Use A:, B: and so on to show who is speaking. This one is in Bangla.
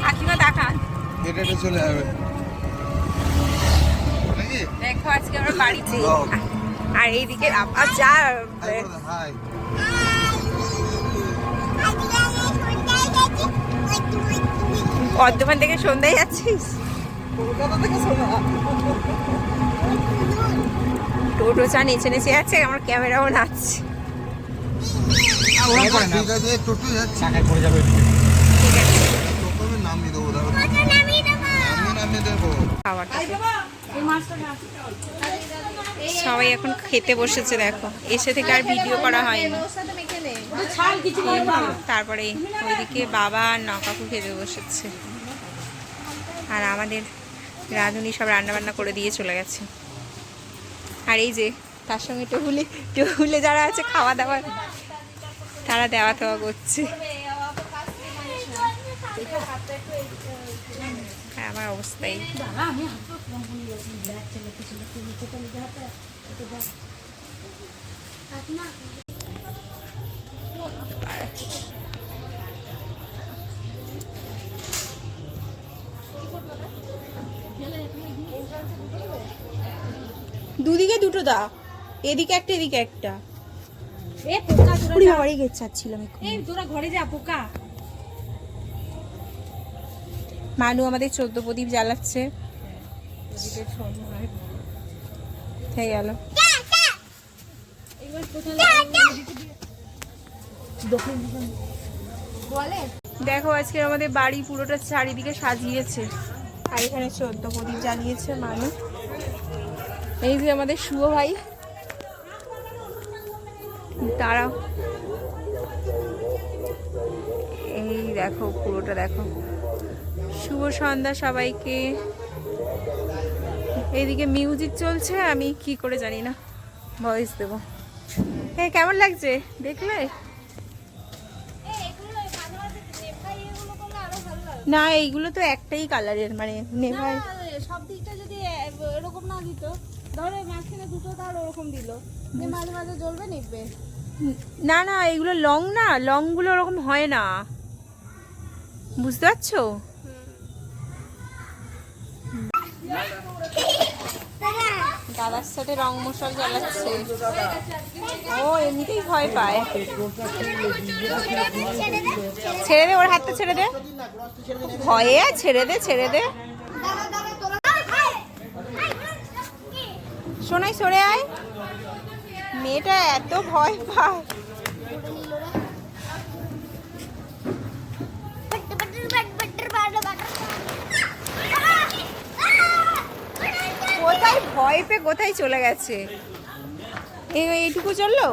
A: কাকিমা দেখান
B: এটা চলে যাবে নাকি?
A: দেখো আজকে আমরা বাড়িতে আর এইদিকে আবার যা
B: হাই
A: বর্ধমান থেকে সন্ধ্যায় যাচ্ছিস
B: কলকাতা থেকে শোনা
A: টোটো চা নেচে নেচে যাচ্ছে আমার ক্যামেরাও নাচছে
B: ঠিক আছে টোটো যাচ্ছে
C: পড়ে যাবে।
A: ঠিক আছে
B: টোটো আমি নামিয়ে দেবো নামিয়ে দেবো
A: খাবারটা সবাই এখন খেতে বসেছে দেখো এসে থেকে আর ভিডিও করা হয়নি তারপরে ওইদিকে বাবা আর নকাকু খেতে বসেছে আর আমাদের রাঁধুনি সব রান্নাবান্না করে দিয়ে চলে গেছে আর এই যে তার সঙ্গে টুহুলে যারা আছে খাওয়া দাওয়া তারা দেওয়া থাওয়া করছে আর আমার অবস্থাই দুদিকে দুটো দাও এদিকে একটা এদিকে একটা বাড়ি গেছে চাচ্ছিলাম
D: তোরা ঘরে যা পোকা
A: মানু আমাদের 14 প্রদীপ জ্বালাচ্ছে হয়ে গেল দেখো আজকে আমাদের বাড়ি পুরোটা চারিদিকে সাজিয়েছে আর এখানে 14 প্রদীপ জ্বালিয়েছে মানু এই যে আমাদের শুভ ভাই দাঁড়াও এই দেখো পুরোটা দেখো শুভ সন্ধ্যা সবাইকে এইদিকে মিউজিক চলছে আমি কি করে জানি না ভয়েস দেব হ্যাঁ কেমন লাগছে দেখলে না এইগুলো তো একটাই কালারের মানে নেভার
D: সব দিকটা যদি এরকম না দিত ধরো মাঝখানে দুটো তার ওরকম দিল যে মাঝে মাঝে জ্বলবে নিবে
A: না না এগুলো লং না লংগুলো ওরকম হয় না বুঝতে পারছো দাদার সাথে রং মশাল জ্বালাচ্ছে ও এমনিতেই ভয় পায় ছেড়ে দে ওর হাতটা ছেড়ে দে ভয়ে ছেড়ে দে শোনাই সরে আয় মেয়েটা এত ভয় পায় কোথায় ভয় পেয়ে কোথায় চলে গেছে এইটুকু চললো